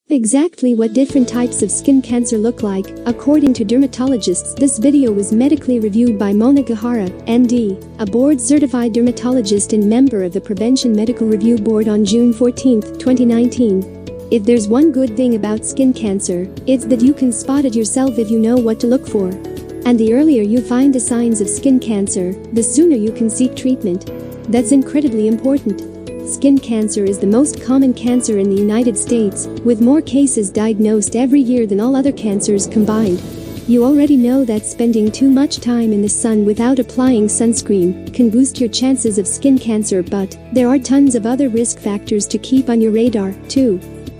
Exactly what different types of skin cancer look like, according to dermatologists. This video was medically reviewed by Mona Gahara, MD, a board-certified dermatologist and member of the Prevention Medical Review Board on June 14, 2019. If there's one good thing about skin cancer, it's that you can spot it yourself if you know what to look for. And the earlier you find the signs of skin cancer, the sooner you can seek treatment. That's incredibly important. Skin cancer is the most common cancer in the United States, with more cases diagnosed every year than all other cancers combined. You already know that spending too much time in the sun without applying sunscreen can boost your chances of skin cancer, but there are tons of other risk factors to keep on your radar, too.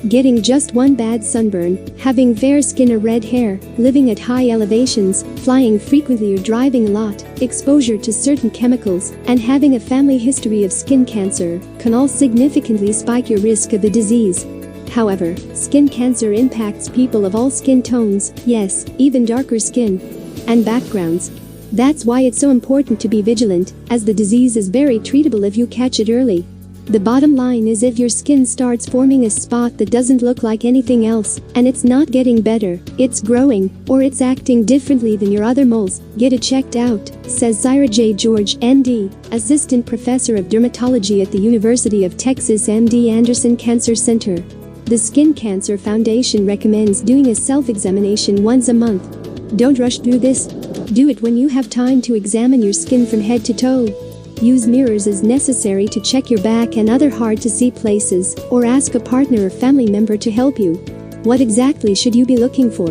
Getting just one bad sunburn, having fair skin or red hair, living at high elevations, flying frequently or driving a lot, exposure to certain chemicals, and having a family history of skin cancer can all significantly spike your risk of the disease. However, skin cancer impacts people of all skin tones, yes, even darker skin and backgrounds. That's why it's so important to be vigilant, as the disease is very treatable if you catch it early. The bottom line is, if your skin starts forming a spot that doesn't look like anything else, and it's not getting better, it's growing, or it's acting differently than your other moles, get it checked out, says Zaira J. George, MD, Assistant Professor of Dermatology at the University of Texas MD Anderson Cancer Center. The Skin Cancer Foundation recommends doing a self-examination once a month. Don't rush through this. Do it when you have time to examine your skin from head to toe. Use mirrors as necessary to check your back and other hard-to-see places, or ask a partner or family member to help you. What exactly should you be looking for?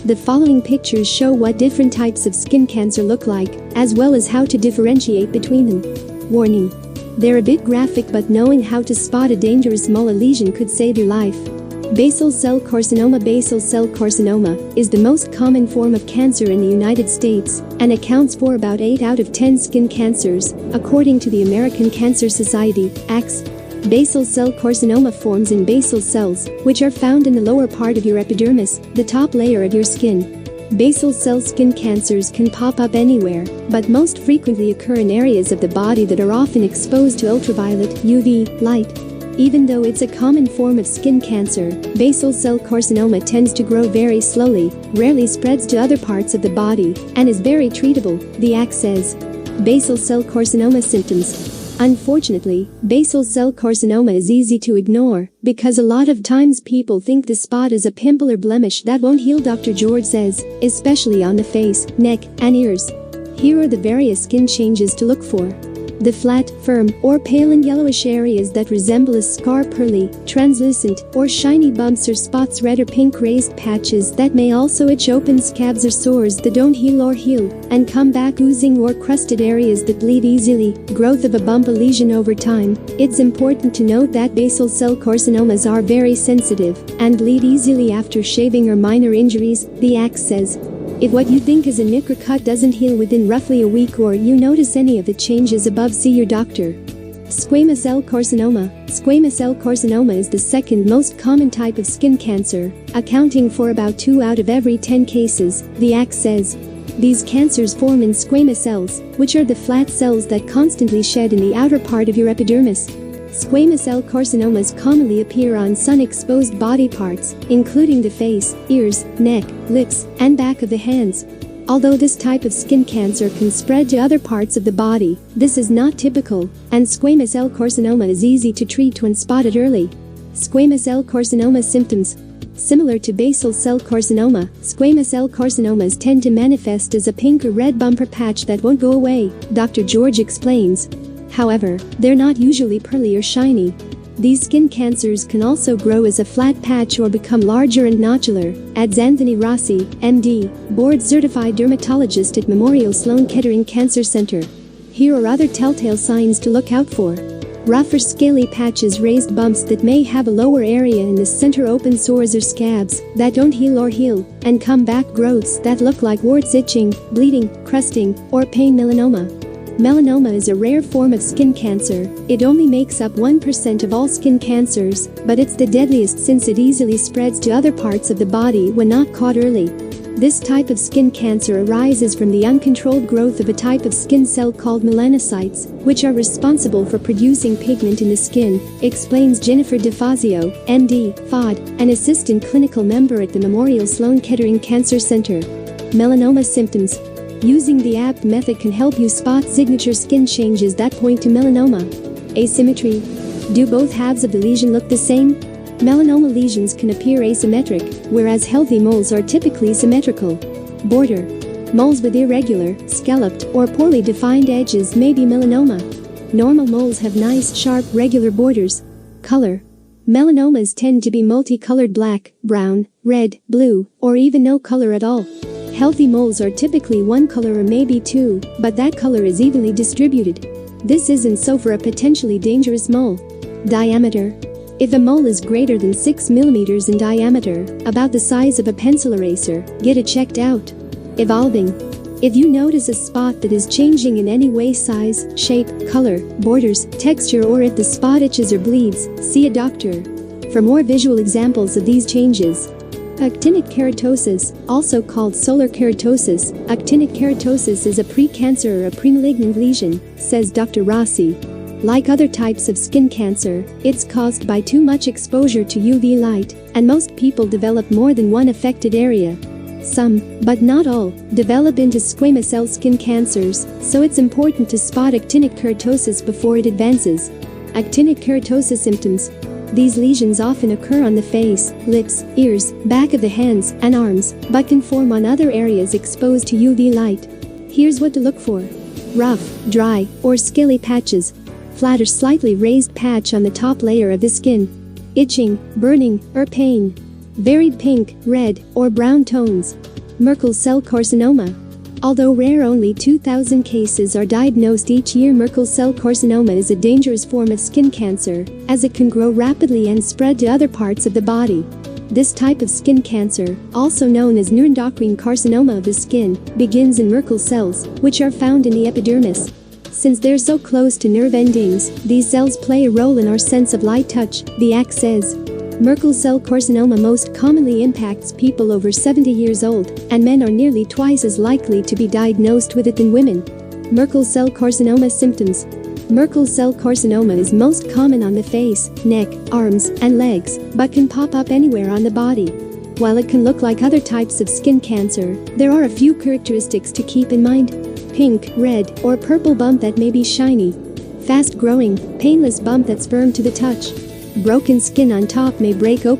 The following pictures show what different types of skin cancer look like, as well as how to differentiate between them. Warning: they're a bit graphic, but knowing how to spot a dangerous small lesion could save your life. Basal cell carcinoma. Basal cell carcinoma is the most common form of cancer in the United States and accounts for about 8 out of 10 skin cancers, according to the American Cancer Society, ACS. Basal cell carcinoma forms in basal cells, which are found in the lower part of your epidermis, the top layer of your skin. Basal cell skin cancers can pop up anywhere, but most frequently occur in areas of the body that are often exposed to ultraviolet (UV) light. Even though it's a common form of skin cancer, basal cell carcinoma tends to grow very slowly, rarely spreads to other parts of the body, and is very treatable, the ACS says. Basal cell carcinoma symptoms. Unfortunately, basal cell carcinoma is easy to ignore because a lot of times people think the spot is a pimple or blemish that won't heal, Dr. George says, especially on the face, neck, and ears. Here are the various skin changes to look for. The flat, firm, or pale and yellowish areas that resemble a scar, pearly, translucent, or shiny bumps or spots, red or pink raised patches that may also itch, open scabs or sores that don't heal or heal and come back, oozing or crusted areas that bleed easily, growth of a bump or lesion over time. It's important to note that basal cell carcinomas are very sensitive and bleed easily after shaving or minor injuries, the ACS says. If what you think is a nick or cut doesn't heal within roughly a week, or you notice any of the changes above, see your doctor. Squamous cell carcinoma. Squamous cell carcinoma is the second most common type of skin cancer, accounting for about 2 out of every 10 cases, the ACS says. These cancers form in squamous cells, which are the flat cells that constantly shed in the outer part of your epidermis. Squamous cell carcinomas commonly appear on sun-exposed body parts, including the face, ears, neck, lips, and back of the hands. Although this type of skin cancer can spread to other parts of the body, this is not typical, and squamous cell carcinoma is easy to treat when spotted early. Squamous cell carcinoma symptoms. Similar to basal cell carcinoma, squamous cell carcinomas tend to manifest as a pink or red bump or patch that won't go away, Dr. George explains. However, they're not usually pearly or shiny. These skin cancers can also grow as a flat patch or become larger and nodular, adds Anthony Rossi, MD, board-certified dermatologist at Memorial Sloan Kettering Cancer Center. Here are other telltale signs to look out for. Rough or scaly patches, raised bumps that may have a lower area in the center, open sores or scabs that don't heal or heal and come back, growths that look like warts, itching, bleeding, crusting, or pain. Melanoma. Melanoma is a rare form of skin cancer. It only makes up 1% of all skin cancers, but it's the deadliest since it easily spreads to other parts of the body when not caught early. This type of skin cancer arises from the uncontrolled growth of a type of skin cell called melanocytes, which are responsible for producing pigment in the skin, explains Jennifer DeFazio, MD, FOD, an assistant clinical member at the Memorial Sloan Kettering Cancer Center. Melanoma symptoms. Using the ABT method can help you spot signature skin changes that point to melanoma. Asymmetry. Do both halves of the lesion look the same? Melanoma lesions can appear asymmetric, whereas healthy moles are typically symmetrical. Border. Moles with irregular, scalloped, or poorly defined edges may be melanoma. Normal moles have nice, sharp, regular borders. Color. Melanomas tend to be multicolored black, brown, red, blue, or even no color at all. Healthy moles are typically one color or maybe two, but that color is evenly distributed. This isn't so for a potentially dangerous mole. Diameter. If a mole is greater than 6 mm in diameter, about the size of a pencil eraser, get it checked out. Evolving. If you notice a spot that is changing in any way, size, shape, color, borders, texture, or if the spot itches or bleeds, see a doctor. For more visual examples of these changes. Actinic keratosis, also called solar keratosis. Actinic keratosis is a precancer or a premalignant lesion, says Dr. Rossi. Like other types of skin cancer, it's caused by too much exposure to UV light, and most people develop more than one affected area. Some, but not all, develop into squamous cell skin cancers, so it's important to spot actinic keratosis before it advances. Actinic keratosis symptoms. These lesions often occur on the face, lips, ears, back of the hands, and arms, but can form on other areas exposed to UV light. Here's what to look for. Rough, dry, or scaly patches. Flat or slightly raised patch on the top layer of the skin. Itching, burning, or pain. Varied pink, red, or brown tones. Merkel cell carcinoma. Although rare, only 2,000 cases are diagnosed each year. Merkel cell carcinoma is a dangerous form of skin cancer, as it can grow rapidly and spread to other parts of the body. This type of skin cancer, also known as neuroendocrine carcinoma of the skin, begins in Merkel cells, which are found in the epidermis. Since they're so close to nerve endings, these cells play a role in our sense of light touch, the ACT says. Merkel cell carcinoma most commonly impacts people over 70 years old, and men are nearly twice as likely to be diagnosed with it than women. Merkel cell carcinoma symptoms. Merkel cell carcinoma is most common on the face, neck, arms, and legs, but can pop up anywhere on the body. While it can look like other types of skin cancer, there are a few characteristics to keep in mind. Pink, red, or purple bump that may be shiny. Fast-growing, painless bump that's firm to the touch. Broken skin on top may break open